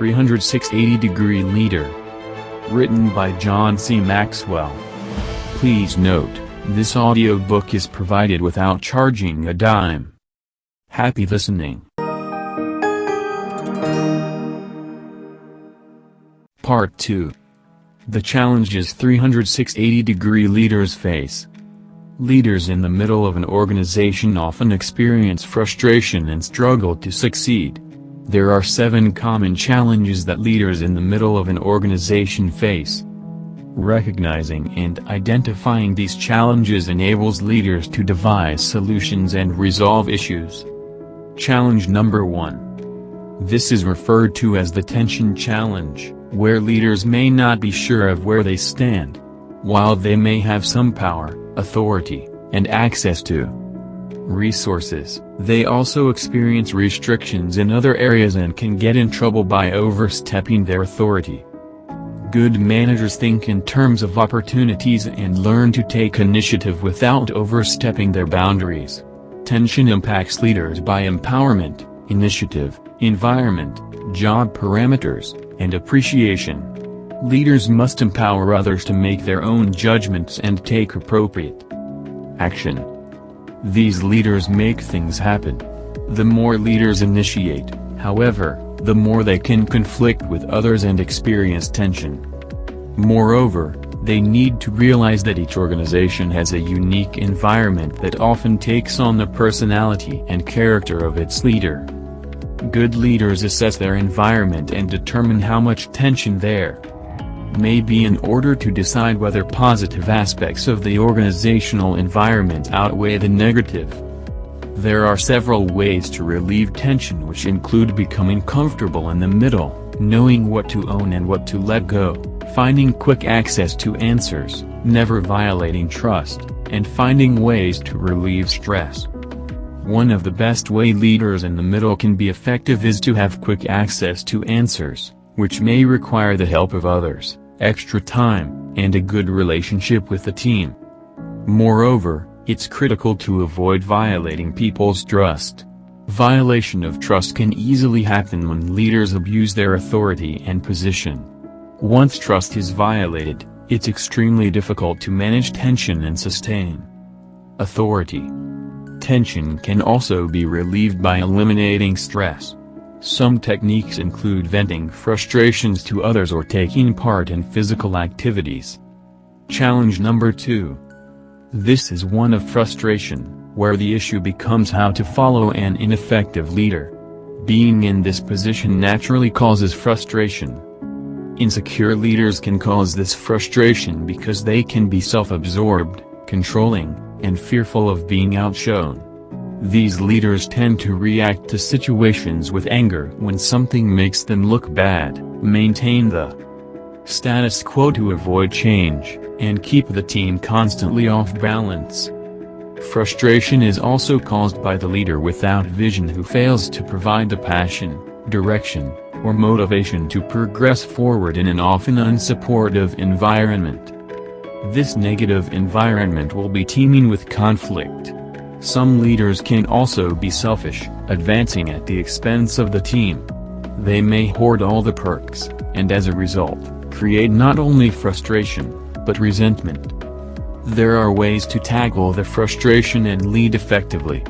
360-Degree Leader. Written by John C. Maxwell. Please note, this audiobook is provided without charging a dime. Happy listening. Part 2. The challenges 360-degree leaders face. Leaders in the middle of an organization often experience frustration and struggle to succeed. There are 7 common challenges that leaders in the middle of an organization face. Recognizing and identifying these challenges enables leaders to devise solutions and resolve issues. Challenge number 1. This is referred to as the tension challenge, where leaders may not be sure of where they stand. While they may have some power, authority, and access to resources, they also experience restrictions in other areas and can get in trouble by overstepping their authority. Good managers think in terms of opportunities and learn to take initiative without overstepping their boundaries. Tension impacts leaders by empowerment, initiative, environment, job parameters, and appreciation. Leaders must empower others to make their own judgments and take appropriate action. These leaders make things happen. The more leaders initiate, however, the more they can conflict with others and experience tension. Moreover, they need to realize that each organization has a unique environment that often takes on the personality and character of its leader. Good leaders assess their environment and determine how much tension there may be in order to decide whether positive aspects of the organizational environment outweigh the negative. There are several ways to relieve tension, which include becoming comfortable in the middle, knowing what to own and what to let go, finding quick access to answers, never violating trust, and finding ways to relieve stress. One of the best way leaders in the middle can be effective is to have quick access to answers, which may require the help of others, extra time, and a good relationship with the team. Moreover, it's critical to avoid violating people's trust. Violation of trust can easily happen when leaders abuse their authority and position. Once trust is violated, it's extremely difficult to manage tension and sustain authority. Tension can also be relieved by eliminating stress. Some techniques include venting frustrations to others or taking part in physical activities. Challenge number 2. This is one of frustration, where the issue becomes how to follow an ineffective leader. Being in this position naturally causes frustration. Insecure leaders can cause this frustration because they can be self-absorbed, controlling, and fearful of being outshone. These leaders tend to react to situations with anger when something makes them look bad, maintain the status quo to avoid change, and keep the team constantly off balance. Frustration is also caused by the leader without vision who fails to provide the passion, direction, or motivation to progress forward in an often unsupportive environment. This negative environment will be teeming with conflict. Some leaders can also be selfish, advancing at the expense of the team. They may hoard all the perks, and as a result, create not only frustration, but resentment. There are ways to tackle the frustration and lead effectively.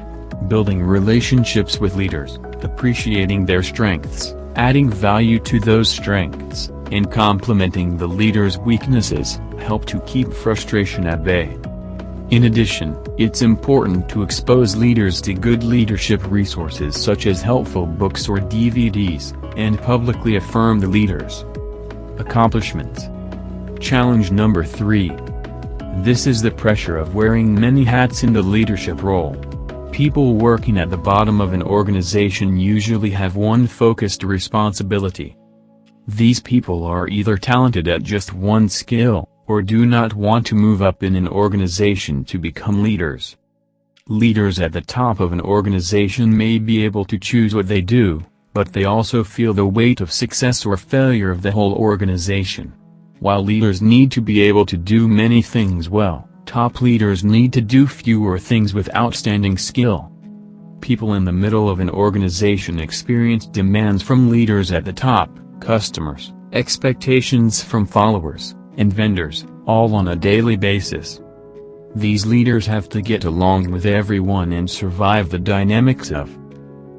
Building relationships with leaders, appreciating their strengths, adding value to those strengths, and complementing the leader's weaknesses, help to keep frustration at bay. In addition, it's important to expose leaders to good leadership resources such as helpful books or DVDs, and publicly affirm the leaders' accomplishments. Challenge number 3. This is the pressure of wearing many hats in the leadership role. People working at the bottom of an organization usually have one focused responsibility. These people are either talented at just one skill, or do not want to move up in an organization to become leaders. Leaders at the top of an organization may be able to choose what they do, but they also feel the weight of success or failure of the whole organization. While leaders need to be able to do many things well, top leaders need to do fewer things with outstanding skill. People in the middle of an organization experience demands from leaders at the top, customers, expectations from followers, and vendors, all on a daily basis. These leaders have to get along with everyone and survive the dynamics of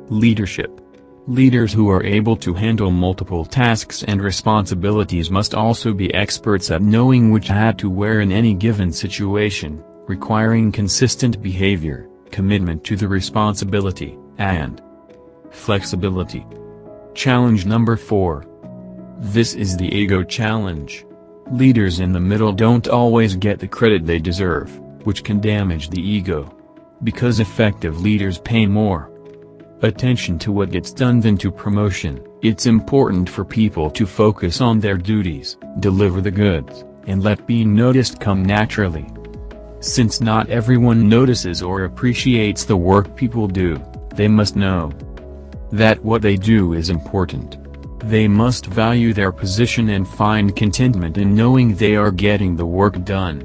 leadership. Leaders who are able to handle multiple tasks and responsibilities must also be experts at knowing which hat to wear in any given situation, requiring consistent behavior, commitment to the responsibility, and flexibility. Challenge number 4. This is the ego challenge. Leaders in the middle don't always get the credit they deserve, which can damage the ego. Because effective leaders pay more attention to what gets done than to promotion, it's important for people to focus on their duties, deliver the goods, and let being noticed come naturally. Since not everyone notices or appreciates the work people do, they must know that what they do is important. They must value their position and find contentment in knowing they are getting the work done.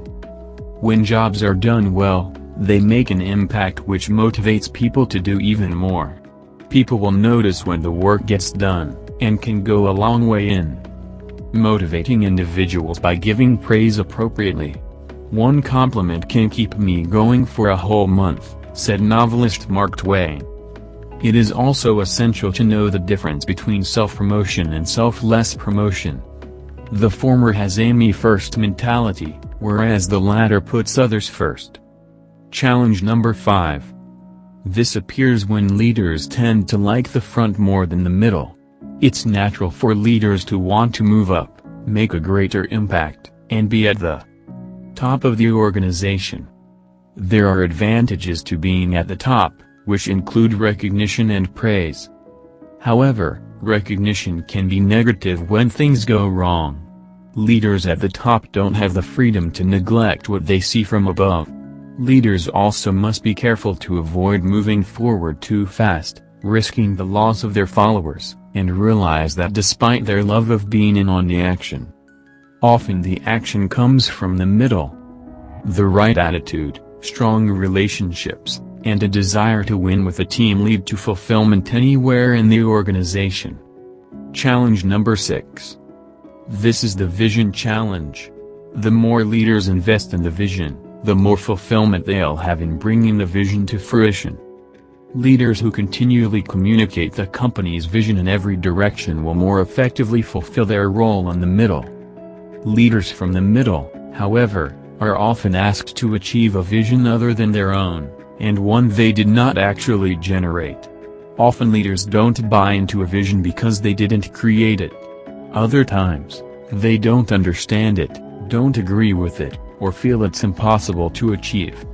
When jobs are done well, they make an impact which motivates people to do even more. People will notice when the work gets done, and can go a long way in motivating individuals by giving praise appropriately. "One compliment can keep me going for a whole month," said novelist Mark Twain. It is also essential to know the difference between self-promotion and selfless promotion. The former has a me-first mentality, whereas the latter puts others first. Challenge number 5. This appears when leaders tend to like the front more than the middle. It's natural for leaders to want to move up, make a greater impact, and be at the top of the organization. There are advantages to being at the top, which include recognition and praise. However, recognition can be negative when things go wrong. Leaders at the top don't have the freedom to neglect what they see from above. Leaders also must be careful to avoid moving forward too fast, risking the loss of their followers, and realize that despite their love of being in on the action, often the action comes from the middle. The right attitude, strong relationships, and a desire to win with a team lead to fulfillment anywhere in the organization. Challenge number 6. This is the vision challenge. The more leaders invest in the vision, the more fulfillment they'll have in bringing the vision to fruition. Leaders who continually communicate the company's vision in every direction will more effectively fulfill their role in the middle. Leaders from the middle, however, are often asked to achieve a vision other than their own, and one they did not actually generate. Often leaders don't buy into a vision because they didn't create it. Other times, they don't understand it, don't agree with it, or feel it's impossible to achieve.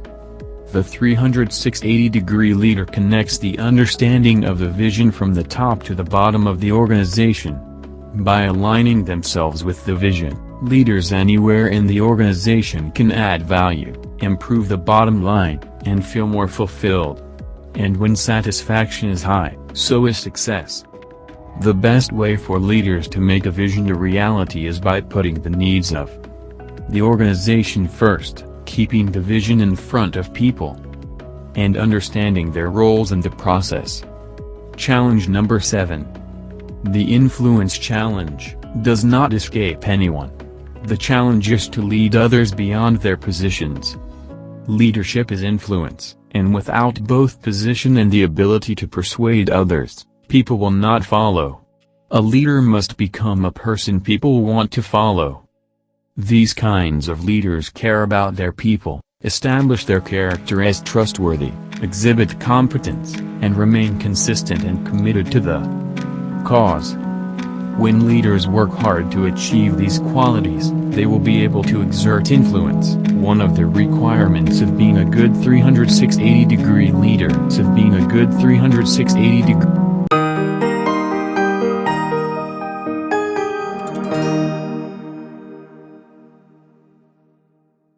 The 360-degree leader connects the understanding of the vision from the top to the bottom of the organization. By aligning themselves with the vision, leaders anywhere in the organization can add value, improve the bottom line, and feel more fulfilled. And when satisfaction is high, so is success. The best way for leaders to make a vision a reality is by putting the needs of the organization first, keeping the vision in front of people, and understanding their roles in the process. Challenge number 7. The influence challenge does not escape anyone. The challenge is to lead others beyond their positions. Leadership is influence, and without both position and the ability to persuade others, people will not follow. A leader must become a person people want to follow. These kinds of leaders care about their people, establish their character as trustworthy, exhibit competence, and remain consistent and committed to the cause. When leaders work hard to achieve these qualities, they will be able to exert influence. One of the requirements of being a good 360-degree leader is of being a good 360-degree